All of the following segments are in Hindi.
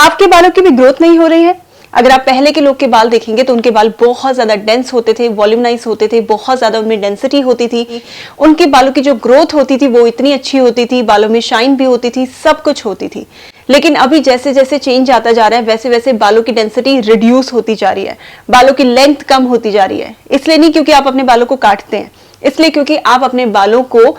आपके बालों की भी ग्रोथ नहीं हो रही है? अगर आप पहले के लोग के बाल देखेंगे तो उनके बाल बहुत ज्यादा डेंस होते थे, वॉल्यूमनाइज होते थे, बहुत ज्यादा उनमें डेंसिटी होती थी, उनके बालों की जो ग्रोथ होती थी वो इतनी अच्छी होती थी, बालों में शाइन भी होती थी, सब कुछ होती थी। लेकिन अभी जैसे जैसे चेंज आता जा रहा है वैसे वैसे बालों की डेंसिटी रिड्यूस होती जा रही है, बालों की लेंथ कम होती जा रही है। इसलिए नहीं क्योंकि आप अपने बालों को काटते हैं, इसलिए क्योंकि आप अपने बालों को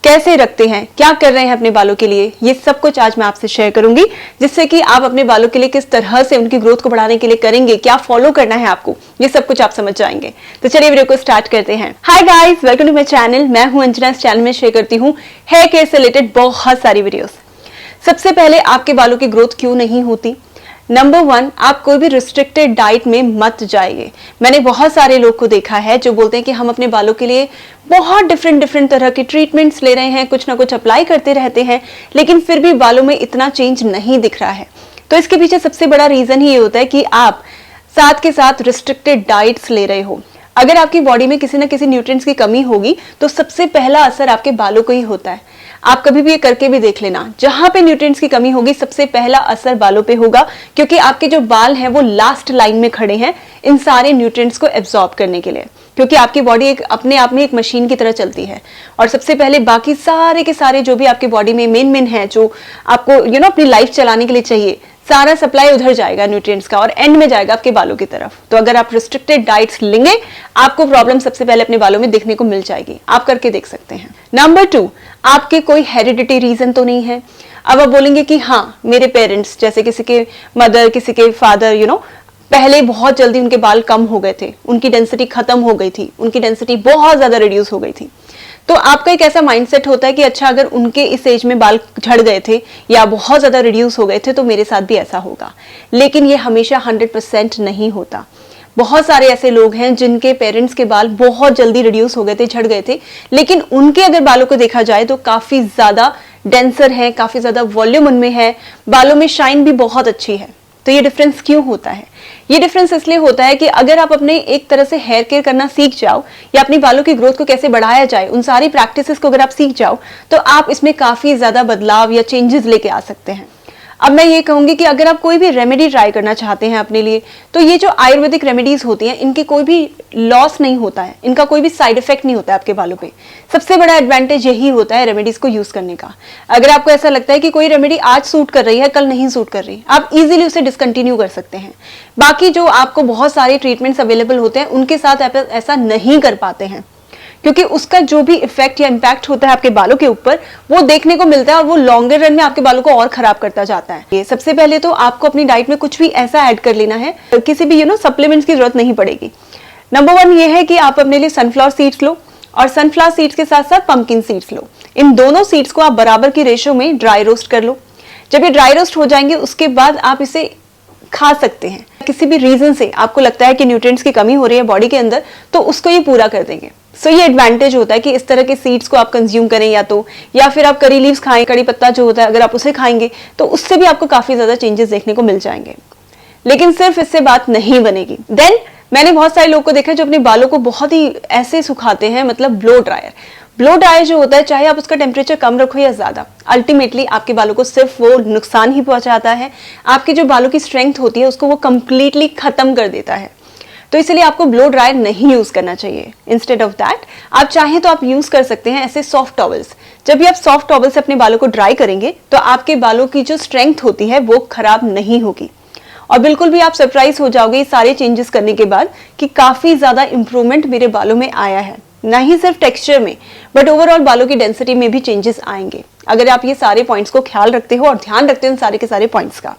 कैसे रखते हैं, क्या कर रहे हैं अपने बालों के लिए, ये सब कुछ आज मैं आपसे शेयर करूंगी, जिससे कि आप अपने बालों के लिए किस तरह से उनकी ग्रोथ को बढ़ाने के लिए करेंगे, क्या फॉलो करना है आपको, ये सब कुछ आप समझ जाएंगे। तो चलिए वीडियो को स्टार्ट करते हैं। Hi guys, welcome to my channel. मैं हूं अंजना। इस चैनल में शेयर करती हूँ हेयर केयर से रिलेटेड बहुत सारी वीडियोस। सबसे पहले, आपके बालों की ग्रोथ क्यों नहीं होती? नंबर 1, आप कोई भी रिस्ट्रिक्टेड डाइट में मत जाइए। मैंने बहुत सारे लोग को देखा है जो बोलते हैं कि हम अपने बालों के लिए बहुत डिफरेंट तरह की ट्रीटमेंट्स ले रहे हैं, कुछ ना कुछ अप्लाई करते रहते हैं, लेकिन फिर भी बालों में इतना चेंज नहीं दिख रहा है। तो इसके पीछे सबसे बड़ा रीजन ही ये होता है कि आप साथ के साथ रिस्ट्रिक्टेड डाइट्स ले रहे हो। अगर आपकी बॉडी में किसी ना किसी न्यूट्रिएंट्स की कमी होगी तो सबसे पहला असर आपके बालों को ही होता है। आप कभी भी ये करके भी देख लेना, जहां पे न्यूट्रिएंट्स की कमी होगी सबसे पहला असर बालों पे होगा, क्योंकि आपके जो बाल हैं वो लास्ट लाइन में खड़े हैं इन सारे न्यूट्रिएंट्स को एब्जॉर्ब करने के लिए, क्योंकि आपकी बॉडी एक अपने आप में एक मशीन की तरह चलती है। और सबसे पहले बाकी सारे के सारे जो भी आपकी बॉडी में मेन है, जो आपको अपनी लाइफ चलाने के लिए चाहिए, सारा सप्लाई उधर जाएगा न्यूट्रिएंट्स का और एंड में जाएगा आपके बालों की तरफ। तो अगर आप रिस्ट्रिक्टेड डाइट्स लेंगे, आपको प्रॉब्लम सबसे पहले अपने बालों में दिखने को मिल जाएगी। आप करके देख सकते हैं। नंबर 2, आपके कोई हेरिडिटी रीजन तो नहीं है। अब आप बोलेंगे कि हाँ, मेरे पेरेंट्स, जैसे किसी के मदर, किसी के फादर, पहले बहुत जल्दी उनके बाल कम हो गए थे, उनकी डेंसिटी खत्म हो गई थी, उनकी डेंसिटी बहुत ज्यादा रिड्यूस हो गई थी। तो आपका एक ऐसा माइंडसेट होता है कि अच्छा, अगर उनके इस एज में बाल झड़ गए थे या बहुत ज्यादा रिड्यूस हो गए थे तो मेरे साथ भी ऐसा होगा। लेकिन ये हमेशा 100% नहीं होता। बहुत सारे ऐसे लोग हैं जिनके पेरेंट्स के बाल बहुत जल्दी रिड्यूस हो गए थे, झड़ गए थे, लेकिन उनके अगर बालों को देखा जाए तो काफी ज्यादा डेंसर है, काफी ज्यादा वॉल्यूम उनमें है, बालों में शाइन भी बहुत अच्छी है। तो ये डिफरेंस क्यों होता है? ये डिफरेंस इसलिए होता है कि अगर आप अपने एक तरह से हेयर केयर करना सीख जाओ या अपनी बालों की ग्रोथ को कैसे बढ़ाया जाए, उन सारी प्रैक्टिसेस को अगर आप सीख जाओ तो आप इसमें काफी ज्यादा बदलाव या चेंजेस लेके आ सकते हैं। अब मैं ये कहूंगी कि अगर आप कोई भी रेमेडी ट्राई करना चाहते हैं अपने लिए, तो ये जो आयुर्वेदिक रेमेडीज होती हैं, इनके कोई भी लॉस नहीं होता है, इनका कोई भी साइड इफेक्ट नहीं होता है आपके बालों पे। सबसे बड़ा एडवांटेज यही होता है रेमेडीज को यूज करने का। अगर आपको ऐसा लगता है कि कोई रेमेडी आज सूट कर रही है, कल नहीं सूट कर रही, आप इजीली उसे डिसकंटिन्यू कर सकते हैं। बाकी जो आपको बहुत सारे ट्रीटमेंट्स अवेलेबल होते हैं उनके साथ आप ऐसा नहीं कर पाते हैं, क्योंकि उसका जो भी इफेक्ट या इंपैक्ट होता है आपके बालों के ऊपर वो देखने को मिलता है और वो लॉन्गर रन में आपके बालों को और खराब करता जाता है। ये सबसे पहले तो आपको अपनी डाइट में कुछ भी ऐसा ऐड कर लेना है, किसी भी सप्लीमेंट्स की जरूरत नहीं पड़ेगी। नंबर 1 ये है कि आप अपने लिए सनफ्लावर सीड्स लो और सनफ्लावर सीड्स के साथ साथ पंपकिन सीड्स लो। इन दोनों सीड्स को आप बराबर की रेशो में ड्राई रोस्ट कर लो। जब ये ड्राई रोस्ट हो जाएंगे उसके बाद आप इसे खा सकते हैं। किसी भी रीजन से आपको लगता है कि न्यूट्रिएंट्स की कमी हो रही है बॉडी के अंदर, तो उसको ये पूरा कर देंगे। सो ये एडवांटेज होता है कि इस तरह के सीड्स को आप कंज्यूम करें, या फिर आप करी लीव्स खाएं, कड़ी पत्ता जो होता है अगर आप उसे खाएंगे तो उससे भी आपको काफी ज्यादा चेंजेस देखने को मिल जाएंगे। लेकिन सिर्फ इससे बात नहीं बनेगी। देन मैंने बहुत सारे लोगों को देखा जो अपने बालों को बहुत ही ऐसे सुखाते हैं, मतलब ब्लो ड्रायर। ब्लो ड्रायर जो होता है, चाहे आप उसका टेम्परेचर कम रखो या ज्यादा, अल्टीमेटली आपके बालों को सिर्फ वो नुकसान ही पहुंचाता है। आपकी जो बालों की स्ट्रेंथ होती है उसको वो कंप्लीटली खत्म कर देता है। तो इसलिए आपको ब्लो ड्रायर नहीं यूज करना चाहिए। इंस्टेड ऑफ दैट आप चाहें तो आप यूज कर सकते हैं ऐसे सॉफ्ट टॉवल्स। जब भी आप सॉफ्ट टॉवल से अपने बालों को ड्राई करेंगे तो आपके बालों की जो स्ट्रेंथ होती है वो खराब नहीं होगी, और बिल्कुल भी आप सरप्राइज हो जाओगे ये सारे चेंजेस करने के बाद कि काफी ज्यादा इंप्रूवमेंट मेरे बालों में आया है। ना ही सिर्फ टेक्सचर में बट ओवरऑल बालों की डेंसिटी में भी चेंजेस आएंगे, अगर आप ये सारे पॉइंट्स को ख्याल रखते हो और ध्यान रखते हो इन सारे के सारे पॉइंट्स का।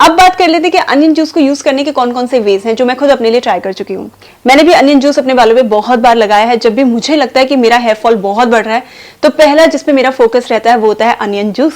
अब बात कर लेते हैं कि अनियन जूस को यूज करने के कौन कौन से वेज हैं, जो मैं खुद अपने लिए ट्राई कर चुकी हूँ। मैंने भी अनियन जूस अपने बालों में बहुत बार लगाया है। जब भी मुझे लगता है कि मेरा हेयर फॉल बहुत बढ़ रहा है तो पहला जिसपे मेरा फोकस रहता है वो होता है अनियन जूस।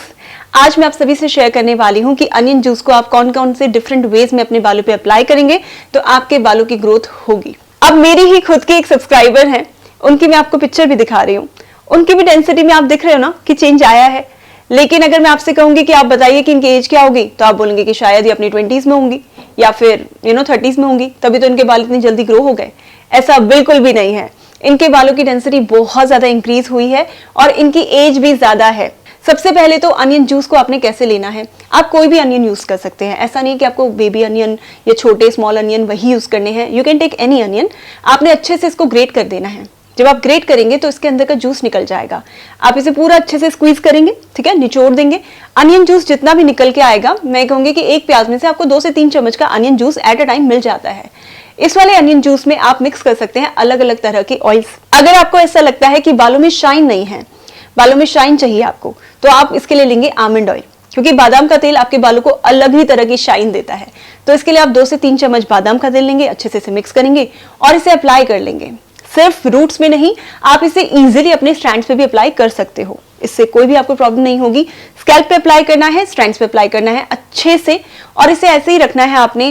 आज मैं आप सभी से शेयर करने वाली हूँ कि अनियन जूस को आप कौन कौन से डिफरेंट वेज में अपने बालों पे अप्लाई करेंगे तो आपके बालों की ग्रोथ होगी। अब मेरी ही खुद की एक सब्सक्राइबर है, उनकी मैं आपको पिक्चर भी दिखा रही हूँ। उनकी भी डेंसिटी में आप दिख रहे हो ना कि चेंज आया है। लेकिन अगर मैं आपसे कहूंगी कि आप बताइए कि इनकी एज क्या होगी, तो आप बोलेंगे कि शायद ये अपनी 20s में होंगी या फिर 30s में होंगी, तभी तो इनके बाल इतनी जल्दी ग्रो हो गए। ऐसा बिल्कुल भी नहीं है। इनके बालों की डेंसिटी बहुत ज्यादा इंक्रीज हुई है और इनकी एज भी ज्यादा है। सबसे पहले तो अनियन जूस को आपने कैसे लेना है, आप कोई भी अनियन यूज कर सकते हैं, ऐसा नहीं कि आपको बेबी अनियन या छोटे स्मॉल अनियन वही यूज करने हैं, you can take any onion. आपने अच्छे से इसको ग्रेट कर देना है। जब आप ग्रेट करेंगे तो इसके अंदर का जूस निकल जाएगा। आप इसे पूरा अच्छे से स्क्वीज करेंगे, ठीक है, निचोड़ देंगे। अनियन जूस जितना भी निकल के आएगा, मैं कहूंगी कि एक प्याज में से आपको 2 से 3 चम्मच का onion juice at a time मिल जाता है। इस वाले अनियन जूस में आप मिक्स कर सकते हैं अलग अलग तरह के ऑयल्स। अगर आपको ऐसा लगता है कि बालों में शाइन नहीं है, बालों में शाइन चाहिए आपको, तो आप इसके लिए लेंगे आमंड ऑयल, क्योंकि बादाम का तेल आपके बालों को अलग ही तरह की शाइन देता है। तो इसके लिए आप 2 से 3 चम्मच बादाम का तेल लेंगे, अच्छे से इसे मिक्स करेंगे और इसे अप्लाई कर लेंगे। सिर्फ रूट्स में नहीं, आप इसे इजीली अपने स्ट्रैंड्स पे भी अप्लाई कर सकते हो, इससे कोई भी आपको प्रॉब्लम नहीं होगी। स्कैल्प पे अप्लाई करना है, स्ट्रैंड्स पे अप्लाई करना है अच्छे से, और इसे ऐसे ही रखना है आपने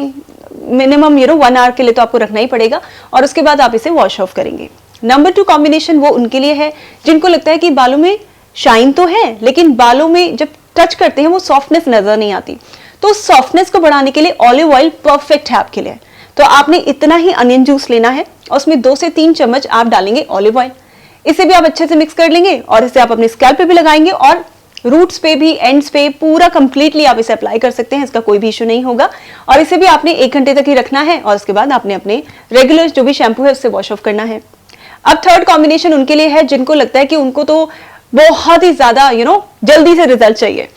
मिनिमम 1 आवर के लिए तो आपको रखना ही पड़ेगा, और उसके बाद आप इसे वॉश ऑफ करेंगे। नंबर 2 कॉम्बिनेशन वो उनके लिए है जिनको लगता है कि बालों में शाइन तो है लेकिन बालों में जब टच करते हैं वो सॉफ्टनेस नजर नहीं आती। तो सॉफ्टनेस को बढ़ाने के लिए ऑलिव ऑयल परफेक्ट है आपके लिए। तो आपने इतना ही अनियन जूस लेना है और उसमें 2 से 3 चम्मच आप डालेंगे ऑलिव ऑयल। इसे भी आप अच्छे से मिक्स कर लेंगे और इसे आप अपने स्कैल्प पे भी लगाएंगे और रूट्स पे भी, एंड्स पे, पूरा कंप्लीटली आप इसे अप्लाई कर सकते हैं, इसका कोई भी इशू नहीं होगा। और इसे भी आपने 1 घंटे तक ही रखना है और उसके बाद आपने अपने रेगुलर जो भी शैम्पू है उससे वॉश ऑफ करना है। अब थर्ड कॉम्बिनेशन उनके लिए है जिनको लगता है कि उनको तो बहुत ही ज्यादा जल्दी से रिजल्ट चाहिए।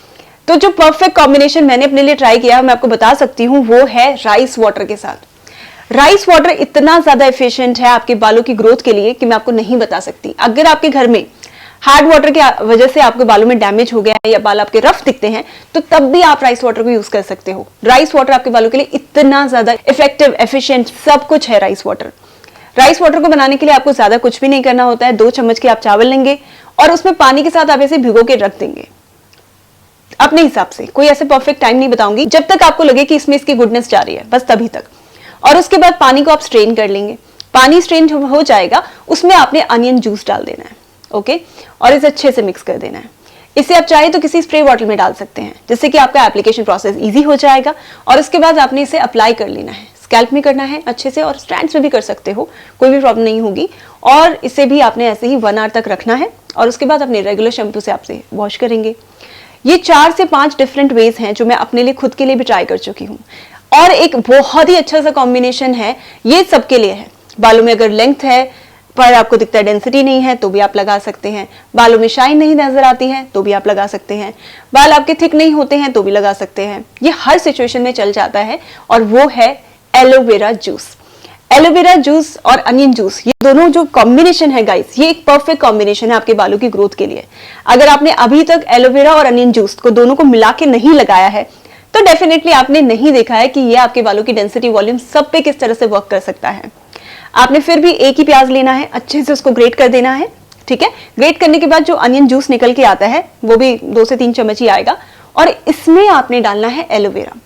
तो जो परफेक्ट कॉम्बिनेशन मैंने अपने लिए ट्राई किया है, मैं आपको बता सकती हूँ, वो है राइस वाटर के साथ। राइस वाटर इतना ज्यादा एफिशिएंट है आपके बालों की ग्रोथ के लिए कि मैं आपको नहीं बता सकती। अगर आपके घर में हार्ड वाटर की वजह से आपके बालों में डैमेज हो गया है या बाल आपके रफ दिखते हैं, तो तब भी आप राइस वाटर को यूज कर सकते हो। राइस वाटर आपके बालों के लिए इतना ज्यादा इफेक्टिव, एफिशिएंट, सब कुछ है राइस वाटर। राइस वाटर को बनाने के लिए आपको ज्यादा कुछ भी नहीं करना होता है। 2 चम्मच के आप चावल लेंगे और उसमें पानी के साथ आप इसे भिगो के रख देंगे अपने हिसाब से। कोई ऐसे परफेक्ट टाइम नहीं बताऊंगी, जब तक आपको लगे कि इसमें इसकी गुडनेस जा रही है, बस तभी तक। और उसके बाद पानी को आप स्ट्रेन कर लेंगे। पानी स्ट्रेन हो जाएगा, उसमें आपने अनियन जूस डाल देना है, ओके, और इसे अच्छे से मिक्स कर देना है। इसे आप चाहे तो किसी स्प्रे बॉटल में डाल सकते हैं, जिससे कि आपका एप्लीकेशन प्रोसेस इजी हो जाएगा। और उसके बाद आपने इसे अप्लाई कर लेना है, स्कैल्प में करना है अच्छे से, और स्ट्रैंड्स में भी कर सकते हो, कोई भी प्रॉब्लम नहीं होगी। और इसे भी आपने ऐसे ही 1 आवर तक रखना है और उसके बाद अपने रेगुलर शैम्पू से आपसे वॉश करेंगे। ये 4 से 5 डिफरेंट वेज हैं जो मैं अपने लिए, खुद के लिए भी ट्राई कर चुकी हूँ। और एक बहुत ही अच्छा सा कॉम्बिनेशन है, ये सबके लिए है। बालों में अगर लेंथ है पर आपको दिखता है डेंसिटी नहीं है तो भी आप लगा सकते हैं। बालों में शाइन नहीं नजर आती है तो भी आप लगा सकते हैं। बाल आपके थिक नहीं होते हैं तो भी लगा सकते हैं। ये हर सिचुएशन में चल जाता है, और वो है एलोवेरा जूस। एलोवेरा जूस और अनियन जूस, ये दोनों जो कॉम्बिनेशन है गाइस, ये एक परफेक्ट कॉम्बिनेशन है आपके बालों की ग्रोथ के लिए। अगर आपने अभी तक एलोवेरा और अनियन जूस को दोनों को मिला के नहीं लगाया है तो डेफिनेटली आपने नहीं देखा है कि ये आपके बालों की डेंसिटी, वॉल्यूम सब पे किस तरह से वर्क कर सकता है। आपने फिर भी एक ही प्याज लेना है, अच्छे से उसको ग्रेट कर देना है, ठीक है। ग्रेट करने के बाद जो अनियन जूस निकल के आता है वो भी 2 से 3 चम्मच ही आएगा, और इसमें आपने डालना है एलोवेरा।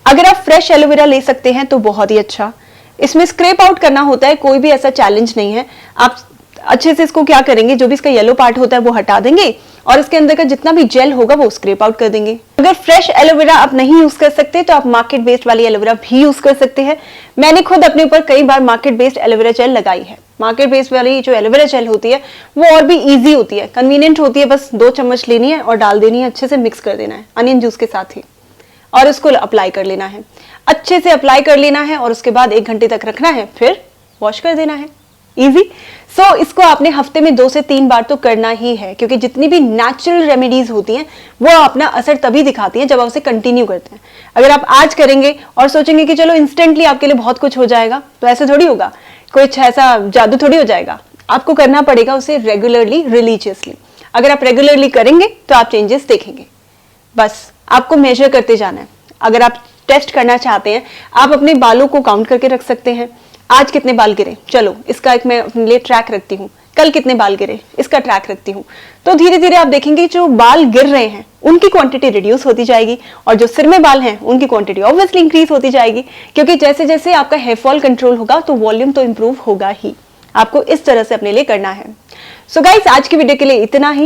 अगर आप फ्रेश एलोवेरा ले सकते हैं तो बहुत ही अच्छा। इसमें स्क्रैप आउट करना होता है, कोई भी ऐसा चैलेंज नहीं है। आप अच्छे से इसको क्या करेंगे, जो भी इसका येलो पार्ट होता है वो हटा देंगे और इसके अंदर का जितना भी जेल होगा वो स्क्रैप आउट कर देंगे। अगर फ्रेश एलोवेरा आप नहीं यूज कर सकते तो आप मार्केट बेस्ड वाली एलोवेरा भी यूज कर सकते हैं। मैंने खुद अपने ऊपर कई बार मार्केट बेस्ड एलोवेरा जेल लगाई है। मार्केट बेस्ड वाली जो एलोवेरा जेल होती है वो और भी ईजी होती है, कन्वीनियंट होती है। बस 2 चम्मच लेनी है और डाल देनी है, अच्छे से मिक्स कर देना है अनियन जूस के साथ ही, और उसको अप्लाई कर लेना है। अच्छे से अप्लाई कर लेना है और उसके बाद 1 घंटे तक रखना है, फिर वॉश कर देना है। इजी। सो इसको आपने हफ्ते में 2 से 3 बार तो करना ही है, क्योंकि जितनी भी नेचुरल रेमेडीज होती हैं वो अपना असर तभी दिखाती हैं जब आप उसे कंटिन्यू करते हैं। अगर आप आज करेंगे और सोचेंगे कि चलो इंस्टेंटली आपके लिए बहुत कुछ हो जाएगा, तो ऐसे थोड़ी होगा, कोई ऐसा जादू थोड़ी हो जाएगा। आपको करना पड़ेगा उसे रेगुलरली, रिलीजियसली। अगर आप रेगुलरली करेंगे तो आप चेंजेस देखेंगे। बस आपको मेजर करते जाना है। अगर आप टेस्ट करना चाहते हैं, आप अपने बालों को काउंट करके रख सकते हैं। आज कितने बाल गिरे, चलो इसका एक मैं अपने लिए ट्रैक रखती हूँ। कल कितने बाल गिरे, इसका ट्रैक रखती हूँ। तो धीरे धीरे आप देखेंगे जो बाल गिर रहे हैं उनकी क्वांटिटी रिड्यूस होती जाएगी, और जो सिर में बाल हैं उनकी क्वांटिटी ऑब्वियसली इंक्रीज होती जाएगी, क्योंकि जैसे जैसे आपका हेयर फॉल कंट्रोल होगा तो वॉल्यूम तो इंप्रूव होगा ही। आपको इस तरह से अपने लिए करना है। सो गाइस, आज की वीडियो के लिए इतना ही।